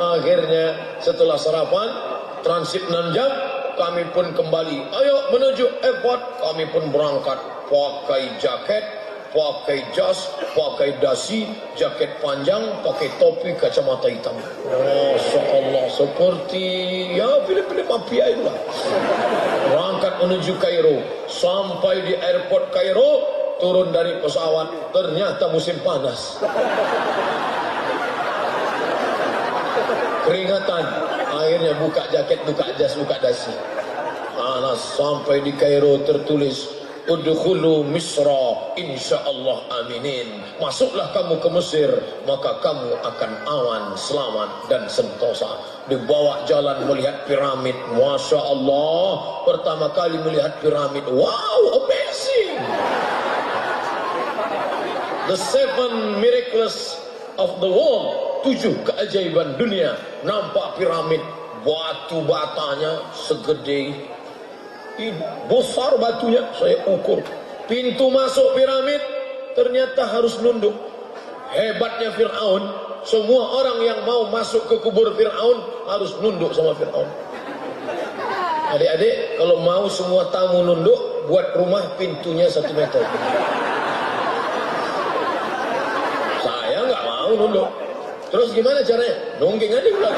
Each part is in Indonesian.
Akhirnya setelah sarapan, transit 6 jam, kami pun kembali. Ayo menuju airport, kami pun berangkat. Pakai jaket, pakai jas, pakai dasi, jaket panjang, pakai topi, kacamata hitam. Masya Allah, seperti ya film-film mafia itulah. Berangkat menuju Kairo. Sampai di airport Kairo, turun dari pesawat, ternyata musim panas. Keringatan. Akhirnya buka jaket, buka jas, buka dasi. Panas. Sampai di Kairo tertulis, udkhulu Misra insyaallah aminin. Masuklah kamu ke Mesir, maka kamu akan aman, selamat dan sentosa. Dibawa jalan melihat piramid. Masya Allah, pertama kali melihat piramid. Wow, amazing. The 7 miracles of the world. 7 keajaiban dunia. Nampak piramid, batu batanya segede ini, besar batunya, saya ukur. Pintu masuk piramid ternyata harus nunduk. Hebatnya Fir'aun, semua orang yang mau masuk ke kubur Fir'aun harus nunduk sama Fir'aun. Adik-adik, kalau mau semua tamu nunduk, buat rumah pintunya 1 meter. Saya nggak mau nunduk. Terus gimana caranya? Nungging aja pulang.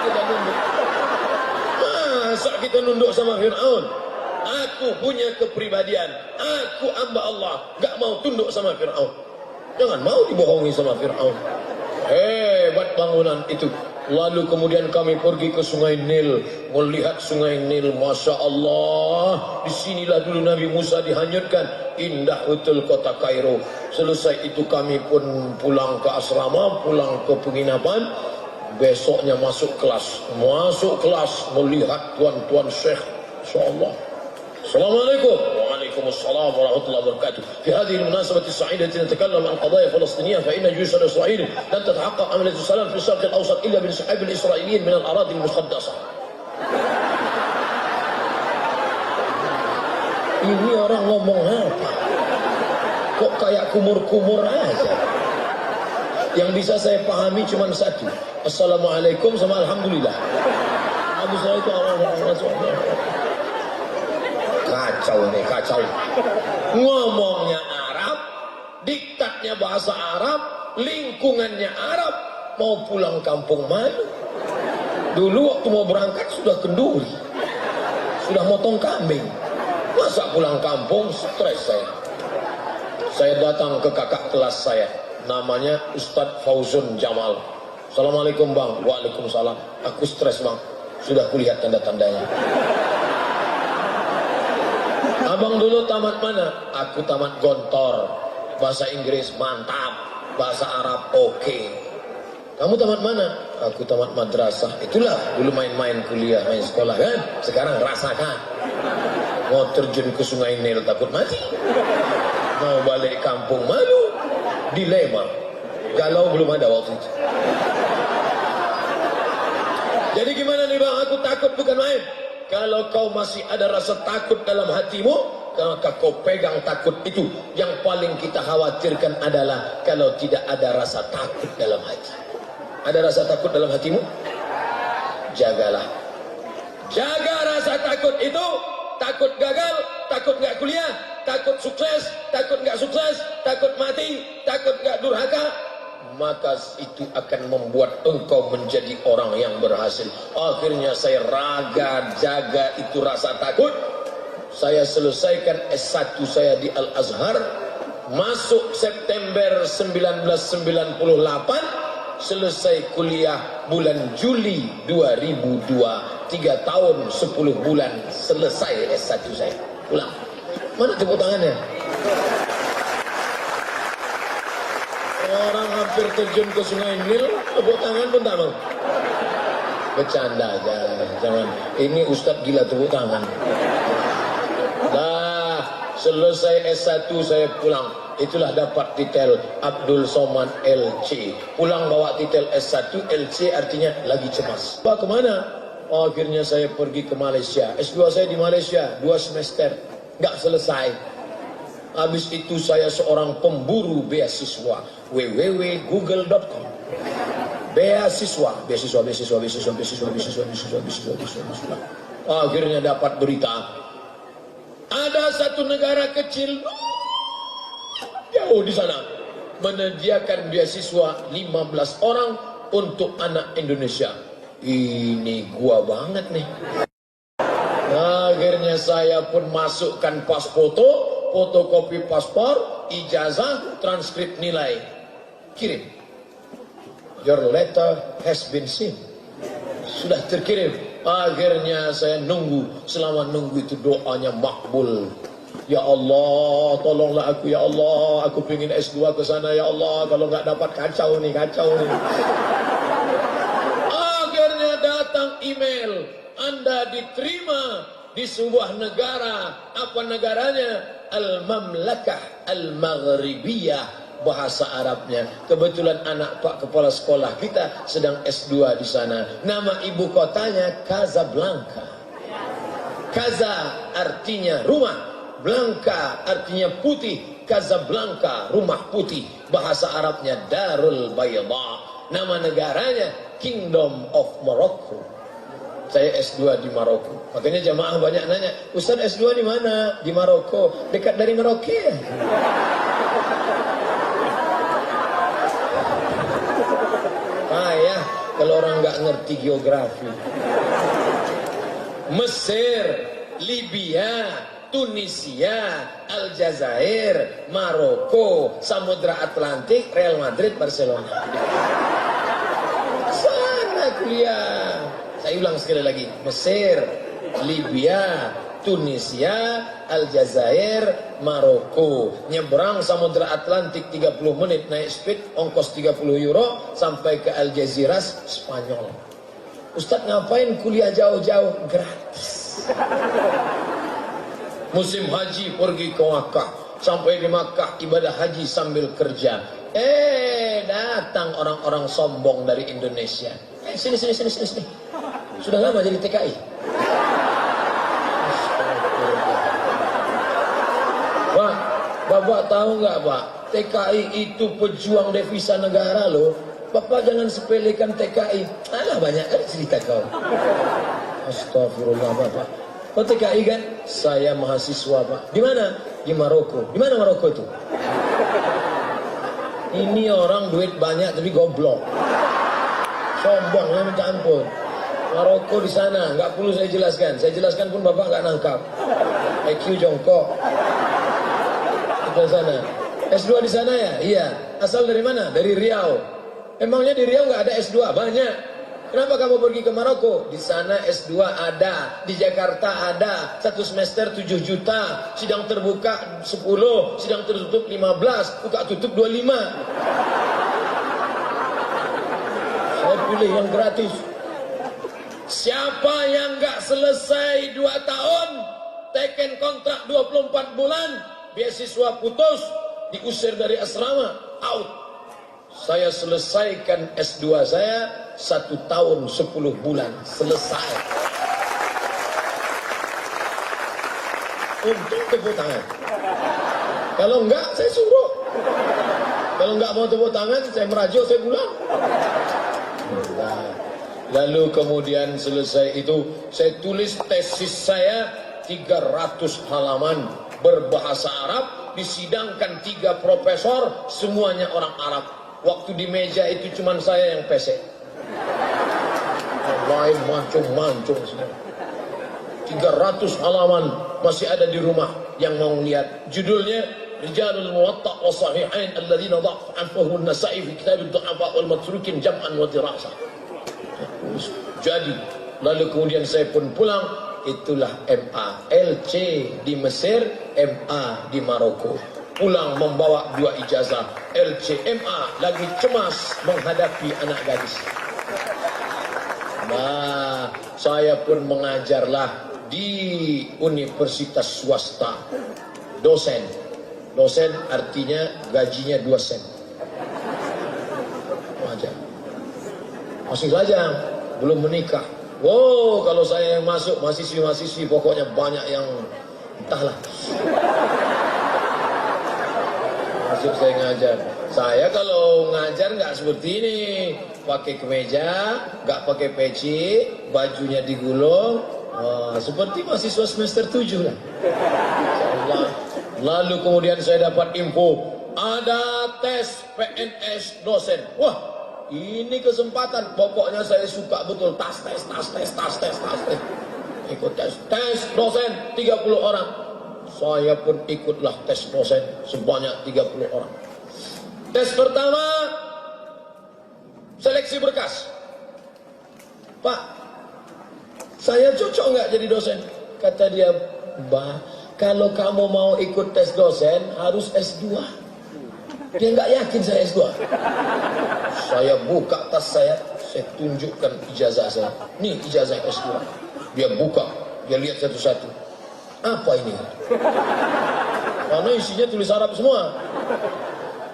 Kita nunduk. Masa kita nunduk sama Fir'aun? Aku punya kepribadian. Aku hamba Allah. Gak mau tunduk sama Fir'aun. Jangan mau dibohongi sama Fir'aun. Hebat bangunan itu. Lalu kemudian kami pergi ke Sungai Nil. Melihat Sungai Nil. Masya Allah. Disinilah dulu Nabi Musa dihanyutkan. Indah betul kota Kairo. Selesai itu kami pun pulang ke asrama, pulang ke penginapan. Besoknya masuk kelas. Melihat tuan-tuan syekh. InsyaAllah. Assalamualaikum. Waalaikumsalam warahmatullahi wabarakatuh. Fi hadhihi al-munasabati as-sa'idati natakallamu an qadaya Falastiniyah fa inna juyush al-Isra'il lan tatahaqqaq amaliyatu salam fi al-Sharq al-Awsat illa bi sahab al-Isra'iliyin min al-aradi al-muqaddasah. Ini orang ngomong apa? Kok kayak kumur-kumur aja? Yang bisa saya pahami cuma satu. Assalamualaikum sama alhamdulillah. Habis itu orang-orang kacau nih, kacau. Ngomongnya Arab, diktatnya bahasa Arab, lingkungannya Arab, mau pulang kampung malu. Dulu waktu mau berangkat sudah kenduri, sudah motong kambing. Masa pulang kampung stres saya. Saya datang ke kakak kelas saya, namanya Ustadz Fauzun Jamal. Assalamualaikum bang. Waalaikumsalam. Aku stres bang, sudah kulihat tanda-tandanya. Abang dulu tamat mana? Aku tamat Gontor. Bahasa Inggris mantap, bahasa Arab oke. Kamu tamat mana? Aku tamat madrasah. Itulah dulu main-main kuliah, main sekolah kan. Sekarang rasakan. Mau terjun ke Sungai Nil takut mati. Mau balik kampung malu. Dilema. Galau belum ada waktu itu. Jadi gimana nih bang? Aku takut bukan main. Kalau kau masih ada rasa takut dalam hatimu, maka kau pegang takut itu. Yang paling kita khawatirkan adalah kalau tidak ada rasa takut dalam hati. Ada rasa takut dalam hatimu? Jagalah. Jaga rasa takut itu. Takut gagal, takut nggak kuliah, takut sukses, takut nggak sukses, takut mati, takut nggak durhaka. Maka itu akan membuat engkau menjadi orang yang berhasil. Akhirnya saya jaga itu rasa takut. Saya selesaikan S1 saya di Al-Azhar. Masuk September 1998. Selesai kuliah bulan Juli 2002. 3 tahun 10 bulan selesai S1 saya. Pulang. Mana tepuk tangannya? Orang hampir terjun ke Sungai Nil, tepuk tangan pun tak mau. Bercanda aja, jangan. Ini Ustadz gila tepuk tangan. Dah, selesai S1 saya pulang. Itulah dapat titel Abdul Somad LC. Pulang bawa titel S1, LC artinya lagi cemas. Pak kemana? Oh, akhirnya saya pergi ke Malaysia. S2 saya di Malaysia, 2 semester. Nggak selesai. Habis itu saya seorang pemburu beasiswa. www.google.com beasiswa. Akhirnya dapat berita, ada satu negara kecil jauh di sana menyediakan beasiswa 15 orang untuk anak Indonesia. Ini gua banget nih. Akhirnya saya pun masukkan pas foto, fotokopi paspor, ijazah, transkrip nilai, kirim. Your letter has been seen. Sudah terkirim. Akhirnya saya nunggu. Selama nunggu itu doanya makbul. Ya Allah, tolonglah aku ya Allah. Aku pengen S2 ke sana ya Allah. Kalau nggak dapat kacau nih. Akhirnya datang email. Anda diterima di sebuah negara. Apa negaranya? Al-Mamlakah Al-Maghribiyah. Bahasa Arabnya. Kebetulan anak Pak Kepala Sekolah kita sedang S2 di sana. Nama ibu kotanya Casablanca. Kaza artinya rumah, Blanca artinya putih. Casablanca, rumah putih. Bahasa Arabnya Darul Bayda. Nama negaranya Kingdom of Morocco. Saya S2 di Maroko. Makanya jamaah banyak nanya, Ustaz S2 di mana? Di Maroko. Dekat dari Merauke. Payah kalau orang nggak ngerti geografi. Mesir, Libya, Tunisia, Aljazair, Maroko, Samudra Atlantik, Real Madrid, Barcelona. Sana kuliah. Saya ulang sekali lagi. Mesir, Libya, Tunisia, Aljazair, Maroko. Nyebrang Samudra Atlantik 30 menit naik speed, ongkos 30 euro sampai ke Algeciras, Spanyol. Ustadz ngapain kuliah jauh-jauh? Gratis. Musim haji pergi ke Makkah. Sampai di Makkah ibadah haji sambil kerja. Datang orang-orang sombong dari Indonesia. Sini. Sudah lama jadi TKI. Pak, Bapak tahu nggak Pak? TKI itu pejuang devisa negara loh. Bapak jangan sepelekan TKI. Alah banyak kan cerita kau. Astagfirullah Bapak. Kau TKI kan? Saya mahasiswa Pak. Di mana? Di Maroko. Di mana Maroko itu? Ini orang duit banyak tapi goblok. Sombong ya minta ampun. Maroko di sana, nggak perlu saya jelaskan. Saya jelaskan pun Bapak nggak nangkap. IQ jongkok. Di sana. S2 di sana ya? Iya. Asal dari mana? Dari Riau. Emangnya di Riau nggak ada S2? Banyak. Kenapa kamu pergi ke Maroko? Di sana S2 ada, di Jakarta ada. 1 semester 7 juta, sidang terbuka 10, sidang tertutup 15, buka tutup 25. Saya pilih yang gratis. Siapa yang nggak selesai 2 tahun, teken kontrak 24 bulan, beasiswa putus, diusir dari asrama, out. Saya selesaikan S2 saya 1 tahun 10 bulan, selesai. Untuk tepuk tangan. Kalau enggak, saya suruh. Kalau enggak mau tepuk tangan, saya merajuk, saya pulang. Lalu kemudian selesai itu, saya tulis tesis saya 300 halaman berbahasa Arab, disidangkan 3 profesor, semuanya orang Arab. Waktu di meja itu cuma saya yang pesek. Yang lain mancung-mancung semua. 300 halaman masih ada di rumah yang mau lihat. Judulnya Rijalul Muwatta' wa Sahihain alladzina dha'afahu an-Nasa'i fi kitab ad-du'afa wal matrukin jam'an wa dirasa. Jadi, lalu kemudian saya pun pulang. Itulah MA, LC di Mesir, MA di Maroko. Pulang membawa 2 ijazah, LC, MA, lagi cemas menghadapi anak gadis. Nah, saya pun mengajarlah di universitas swasta. Dosen artinya gajinya 2 sen. Mengajar. Masih lajang, belum menikah. Wow, kalau saya yang masuk, mahasiswi pokoknya banyak yang entahlah. Masuk saya ngajar. Saya kalau ngajar nggak seperti ini. pakai kemeja, nggak pakai peci, bajunya digulung, seperti mahasiswa semester 7 lah. Insyaallah. Lalu kemudian saya dapat info, ada tes PNS dosen. Wah, ini kesempatan. Pokoknya saya suka betul tas. Ikut tes dosen 30 orang. Saya pun ikutlah tes dosen sebanyak 30 orang. Tes pertama, seleksi berkas. Pak, saya cocok nggak jadi dosen? Kata dia, Mbak, kalau kamu mau ikut tes dosen harus S2. Dia nggak yakin saya S2. Saya buka tas saya tunjukkan ijazah saya. Nih ijazah S2. Dia buka, dia lihat satu-satu. Apa ini? Karena isinya tulis Arab semua.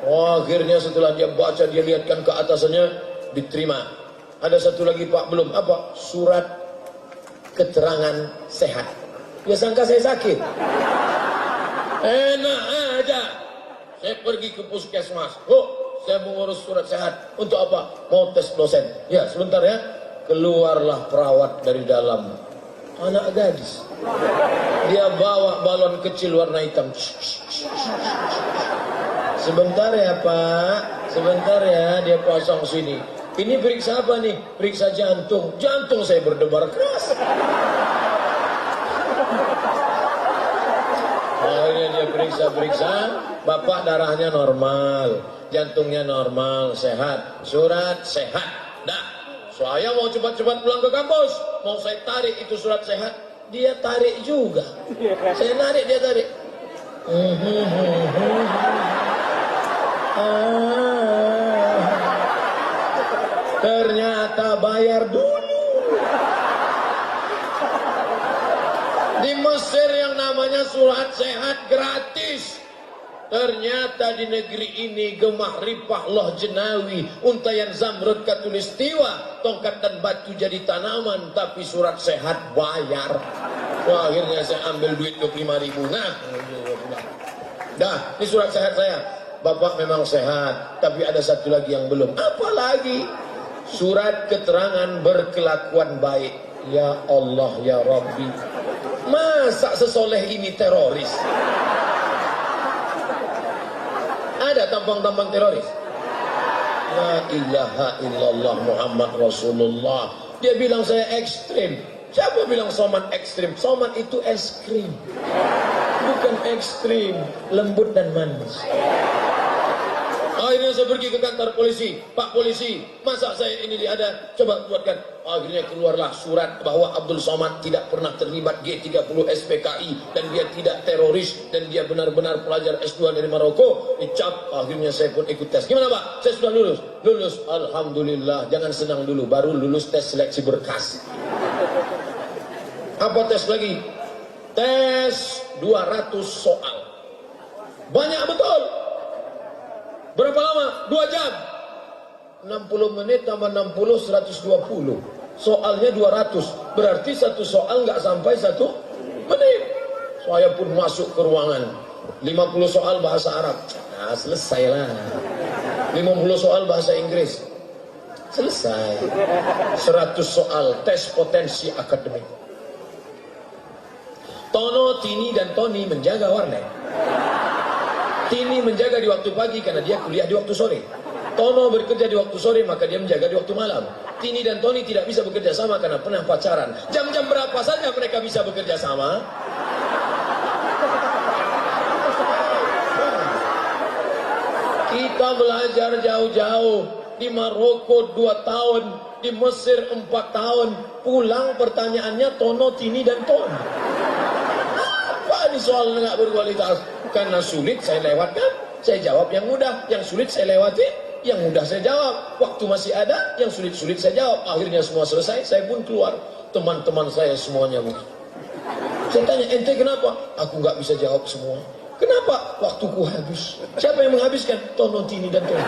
Akhirnya setelah dia baca, dia lihatkan ke atasannya, diterima. Ada satu lagi, Pak, belum. Apa? Surat keterangan sehat. Dia sangka saya sakit. Enak aja. Saya pergi ke puskesmas. Saya mau ngurus surat sehat. Untuk apa? Mau tes dosen. Ya, sebentar ya. Keluarlah perawat dari dalam. Anak gadis. Dia bawa balon kecil warna hitam. Sebentar ya, Pak. Sebentar ya, dia pasang sini. Ini periksa apa nih? Periksa jantung. Jantung saya berdebar keras. Akhirnya dia periksa. Bapak darahnya normal, jantungnya normal, sehat. Surat sehat. Dah. Saya mau cepat-cepat pulang ke kampus. Mau saya tarik itu surat sehat. Dia tarik juga. Saya narik, dia tarik. Ternyata bayar dulu. Di Mesir yang namanya surat sehat gratis. Ternyata di negeri ini gemah ripah loh jenawi, untayan zamrud katulistiwa, tongkat dan batu jadi tanaman, tapi surat sehat bayar. Wah, akhirnya saya ambil duit 25.000. Nah, dah, ini surat sehat saya. Bapak memang sehat, tapi ada satu lagi yang belum. Apa lagi? Surat keterangan berkelakuan baik. Ya Allah, ya Rabbi. Masa sesoleh ini teroris? Ada tampang-tampang teroris? La ilaha illallah Muhammad Rasulullah. Dia bilang saya ekstrim. Siapa bilang Somad ekstrim? Somad itu es krim, bukan ekstrim, lembut dan manis. Akhirnya saya pergi ke kantor polisi. Pak polisi, masa saya ini ada? Coba buatkan. Akhirnya keluarlah surat bahwa Abdul Somad tidak pernah terlibat G30 SPKI dan dia tidak teroris dan dia benar-benar pelajar S2 dari Maroko. Dicap. Akhirnya saya pun ikut tes. Gimana Pak? Saya sudah lulus. Lulus. Alhamdulillah. Jangan senang dulu. Baru lulus tes seleksi berkas. Apa tes lagi? Tes 200 soal. Banyak betul. Berapa lama? 2 jam. 60 menit tambah 60, 120. Soalnya 200. Berarti satu soal nggak sampai 1 menit. Saya pun masuk ke ruangan. 50 soal bahasa Arab. Nah, selesai lah. 50 soal bahasa Inggris. Selesai. 100 soal tes potensi akademik. Tono, Tini, dan Tony menjaga warnet. Tini menjaga di waktu pagi karena dia kuliah di waktu sore. Tono bekerja di waktu sore maka dia menjaga di waktu malam. Tini dan Tony tidak bisa bekerja sama karena pernah pacaran. Jam-jam berapa saja mereka bisa bekerja sama? Kita belajar jauh-jauh. Di Maroko 2 tahun, di Mesir 4 tahun. Pulang pertanyaannya Tono, Tini, dan Tony. Apa ini soal nggak berkualitas? Karena sulit saya lewatkan, saya jawab yang mudah. Yang sulit saya lewati, yang mudah saya jawab. Waktu masih ada, yang sulit-sulit saya jawab. Akhirnya semua selesai, saya pun keluar. Teman-teman saya semuanya begitu. Saya tanya, ente kenapa? Aku nggak bisa jawab semua. Kenapa? Waktuku habis. Siapa yang menghabiskan? Tono, Tini, dan Tony.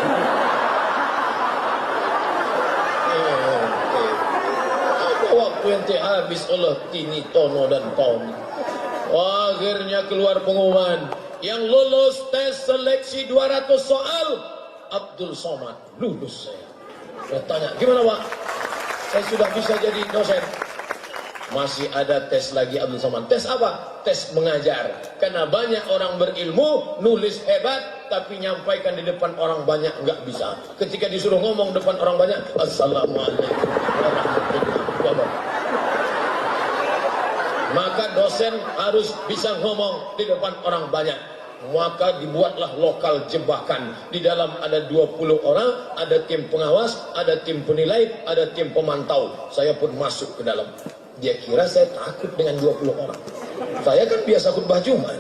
Apa waktu ente habis oleh Tini, Tono, dan Tony? Akhirnya keluar pengumuman. Yang lulus tes seleksi 200 soal, Abdul Somad. Lulus saya. Saya tanya, gimana Pak? Saya sudah bisa jadi dosen. Masih ada tes lagi Abdul Somad. Tes apa? Tes mengajar. Karena banyak orang berilmu, nulis hebat, tapi nyampaikan di depan orang banyak nggak bisa. Ketika disuruh ngomong depan orang banyak, Assalamualaikum warahmatullahi wabarakatuh. Maka dosen harus bisa ngomong di depan orang banyak. Maka dibuatlah lokal jebakan. Di dalam ada 20 orang, ada tim pengawas, ada tim penilai, ada tim pemantau. Saya pun masuk ke dalam. Dia kira saya takut dengan 20 orang. Saya kan biasa khutbah Jumat.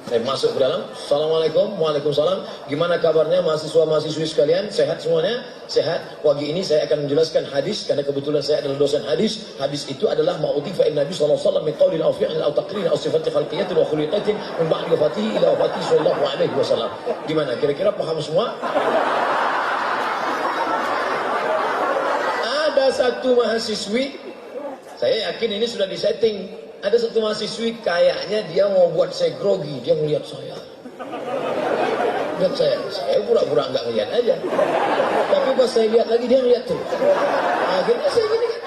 Saya masuk ke dalam. Assalamualaikum, waalaikumsalam. Gimana kabarnya mahasiswa-mahasiswi sekalian? Sehat semuanya? Sehat. Pagi ini saya akan menjelaskan hadis karena kebetulan saya adalah dosen hadis. Hadis itu adalah ma'udhifa in Nabi sallallahu alaihi wasallam min qawlin aw fi'lin aw taqririn aw sifatin khalqiyatin wa khuliqatin min ba'di wafatihi ila wafatihi sallallahu alaihi wasallam. Gimana? Kira-kira paham semua? Ada satu mahasiswi, saya yakin ini sudah disetting. Ada satu mahasiswi kayaknya dia mau buat saya grogi, dia ngeliat saya. Lihat saya pura-pura nggak ngeliat aja. Tapi pas saya lihat lagi dia ngeliat terus. Akhirnya saya gini kan.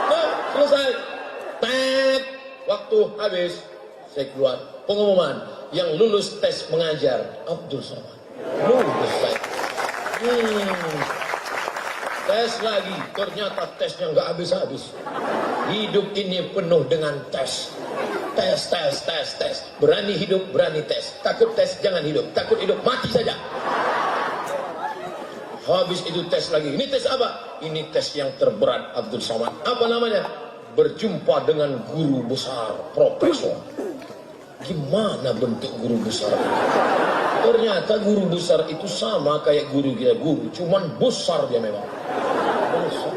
Nah, selesai. Tet, waktu habis, saya keluar. Pengumuman, yang lulus tes mengajar, Abdul Somad. Lulus saya. Tes lagi, ternyata tesnya nggak habis-habis. Hidup ini penuh dengan tes. Tes. Berani hidup, berani tes. Takut tes, jangan hidup. Takut hidup, mati saja. Habis itu tes lagi. Ini tes apa? Ini tes yang terberat Abdul Somad. Apa namanya? Berjumpa dengan guru besar, profesor. Gimana bentuk guru besar itu? Ternyata guru besar itu sama kayak guru kita, guru, cuman besar dia memang. Besar.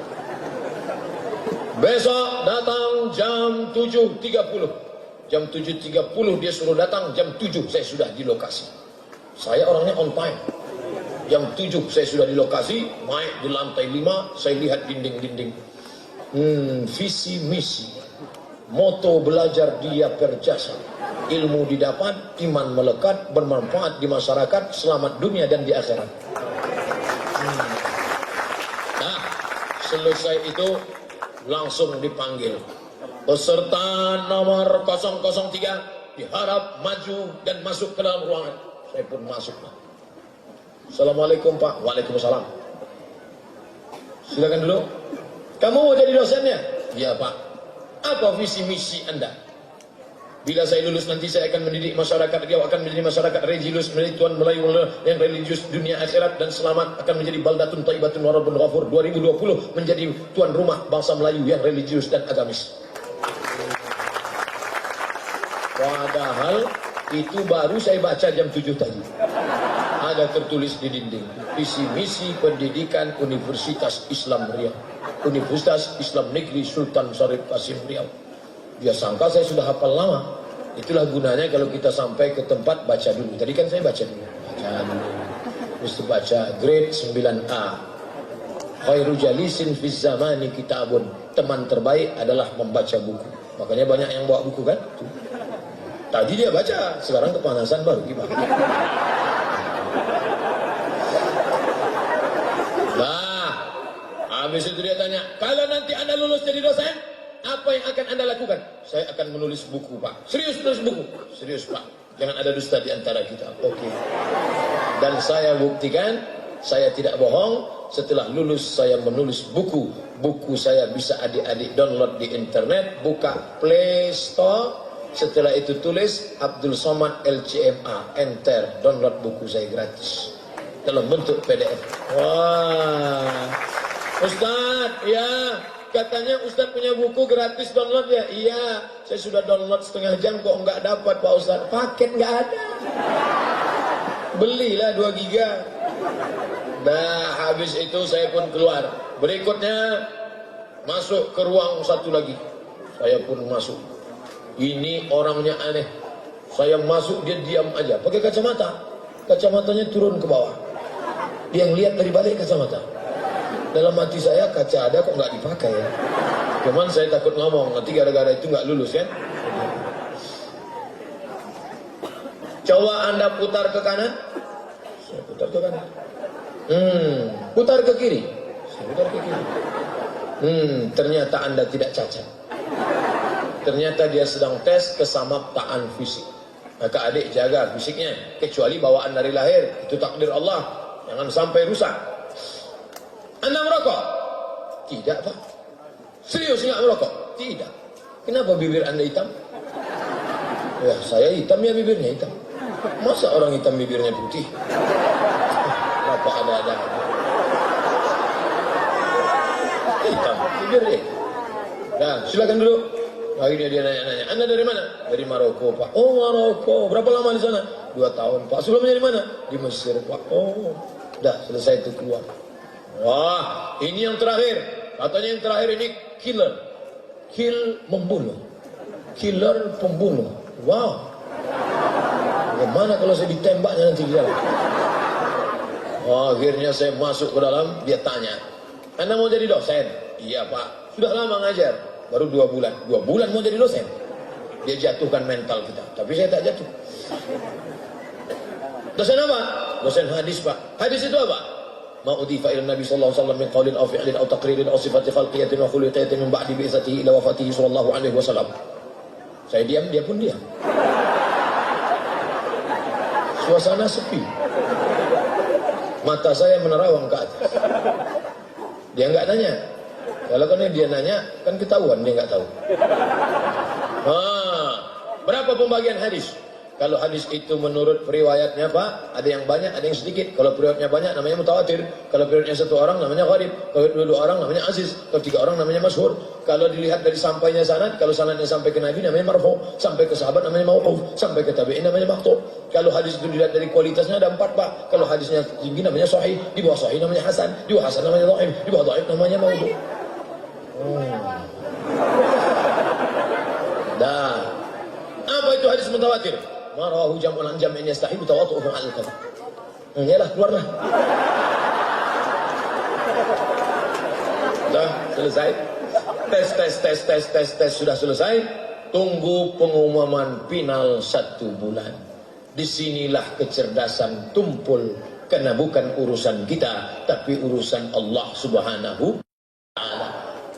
Besok datang jam 7.30. Jam 7.30 dia suruh datang, jam 7 saya sudah di lokasi. Saya orangnya on time. Jam 7 saya sudah di lokasi, naik di lantai 5, saya lihat dinding-dinding. Visi misi. Moto belajar dia perjasa. Ilmu didapat, iman melekat, bermanfaat di masyarakat, selamat dunia dan di akhirat. Nah, selesai itu langsung dipanggil. Peserta nomor 003 diharap maju dan masuk ke dalam ruangan. Saya pun masuk. Assalamualaikum Pak. Waalaikumsalam. Silakan dulu. Kamu mau jadi dosennya? Iya Pak. Apa visi misi Anda? Bila saya lulus nanti saya akan mendidik masyarakat, dia akan menjadi masyarakat religius, menjadi tuan Melayu yang religius dunia akhirat dan selamat, akan menjadi baldatun thayyibatun wa rabbun ghafur. 2020 menjadi tuan rumah bangsa Melayu yang religius dan agamis. Padahal itu baru saya baca jam 7 tadi. Ada tertulis di dinding, visi misi pendidikan Universitas Islam Riau, Universitas Islam Negeri Sultan Syarif Qasim Riau. Dia sangka saya sudah hafal lama. Itulah gunanya kalau kita sampai ke tempat baca dulu. Tadi kan saya baca dulu. Terus baca grade 9A. Khairu jalisin fiz zamani kitabun. Teman terbaik adalah membaca buku. Makanya banyak yang bawa buku kan? Tadi dia baca, sekarang kepanasan baru gimana? Nah, habis itu dia tanya, kalau nanti Anda lulus jadi dosen, apa yang akan Anda lakukan? Saya akan menulis buku Pak. Serius menulis buku? Serius Pak. Jangan ada dusta di antara kita. Oke. Dan saya buktikan, saya tidak bohong. Setelah lulus saya menulis buku. Buku saya bisa adik-adik download di internet. Buka Play Store. Setelah itu tulis Abdul Somad LCMA. Enter. Download buku saya gratis. Dalam bentuk PDF. Wah. Ustadz, ya. Katanya Ustadz punya buku gratis download ya? Iya, saya sudah download setengah jam kok nggak dapat Pak Ustadz. Paket nggak ada. Belilah 2 giga. Nah, habis itu saya pun keluar. Berikutnya masuk ke ruang satu lagi. Saya pun masuk. Ini orangnya aneh. Saya masuk dia diam aja. Pakai kacamata. Kacamatanya turun ke bawah. Dia ngeliat dari balik kacamata. Dalam hati saya, kaca ada kok nggak dipakai ya. Cuman saya takut ngomong, nanti gara-gara itu nggak lulus kan. Coba Anda putar ke kanan, putar ke kanan. Putar ke kiri. Saya putar ke kiri. Ternyata Anda tidak cacat. Ternyata dia sedang tes kesamaptaan fisik. Maka adik jaga fisiknya, kecuali bawaan dari lahir, itu takdir Allah. Jangan sampai rusak. Anda merokok? Tidak, Pak. Serius nggak merokok? Tidak. Kenapa bibir Anda hitam? Ya, saya hitam ya bibirnya hitam. Masa orang hitam bibirnya putih? Kenapa ada-ada? Hitam bibirnya. Nah, silakan duduk. Akhirnya dia nanya-nanya, Anda dari mana? Dari Maroko, Pak. Oh, Maroko. Berapa lama di sana? 2 tahun, Pak. Sebelumnya dari mana? Di Mesir, Pak. Oh, dah selesai itu keluar. Wah, ini yang terakhir. Katanya yang terakhir ini killer. Membunuh. Killer pembunuh. Wow. Bagaimana kalau saya ditembaknya nanti di dalam? Oh, akhirnya saya masuk ke dalam, dia tanya, Anda mau jadi dosen? Iya, Pak. Sudah lama ngajar? Baru 2 bulan. 2 bulan mau jadi dosen? Dia jatuhkan mental kita. Tapi saya tak jatuh. Dosen apa? Dosen hadis, Pak. Hadis itu apa? Ma udhifa ila Nabi sallallahu alaihi wasallam min qaulin aw fi'lin aw taqririn aw sifati khalqiyatin wa khuluqiyatin min ba'di bi'tsatihi ila wafatihi sallallahu alaihi wasallam. Saya diam, dia pun diam. Suasana sepi. Mata saya menerawang ke atas. Dia enggak nanya. Kalau kan dia nanya, kan ketahuan dia nggak tahu. Berapa pembagian hadis? Kalau hadis itu menurut periwayatnya, Pak, ada yang banyak, ada yang sedikit. Kalau periwayatnya banyak, namanya mutawatir. Kalau periwayatnya 1 orang, namanya gharib. Kalau 2 orang, namanya aziz. Kalau 3 orang, namanya masyhur. Kalau dilihat dari sampainya sanad, kalau sanadnya sampai ke Nabi, namanya marfu. Sampai ke sahabat, namanya mauquf. Sampai ke tabi'in, namanya maqtu'. Kalau hadis itu dilihat dari kualitasnya, ada 4, Pak. Kalau hadisnya tinggi, namanya sahih. Di bawah sahih, namanya hasan. Di bawah hasan, namanya dhaif. Di bawah dhaif, namanya maudhu'. Dah. Apa itu hadis mutawatir? Marahu jam'un an jam'in yastahibu tawaddu'uhu 'ala al-kadhib. Yalah, keluarlah. Dah, selesai. Tes sudah selesai. Tunggu pengumuman final 1 bulan. Disinilah kecerdasan tumpul, karena bukan urusan kita, tapi urusan Allah Subhanahu.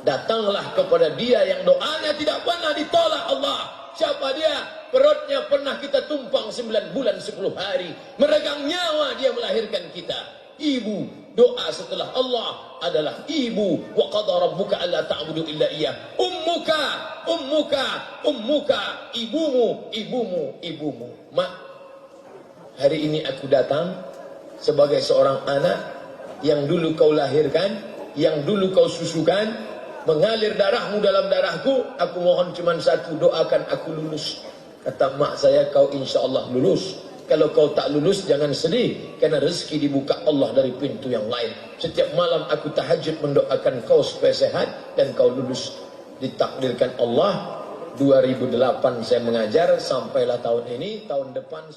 Datanglah kepada dia yang doanya tidak pernah ditolak Allah. Siapa dia? Perutnya pernah kita tumpang 9 bulan 10 hari. Meregang nyawa dia melahirkan kita. Ibu, doa setelah Allah adalah ibu. Wa qadha rabbuka alla ta'budu illa iyyah. Ummuka, ibumu. Mak, hari ini aku datang sebagai seorang anak yang dulu kau lahirkan, yang dulu kau susukan, mengalir darahmu dalam darahku. Aku mohon cuma satu, doakan aku lulus. Kata mak saya, kau insya Allah lulus. Kalau kau tak lulus jangan sedih, karena rezeki dibuka Allah dari pintu yang lain. Setiap malam aku tahajud mendoakan kau supaya sehat dan kau lulus. Ditakdirkan Allah 2008 saya mengajar, sampailah tahun ini, tahun depan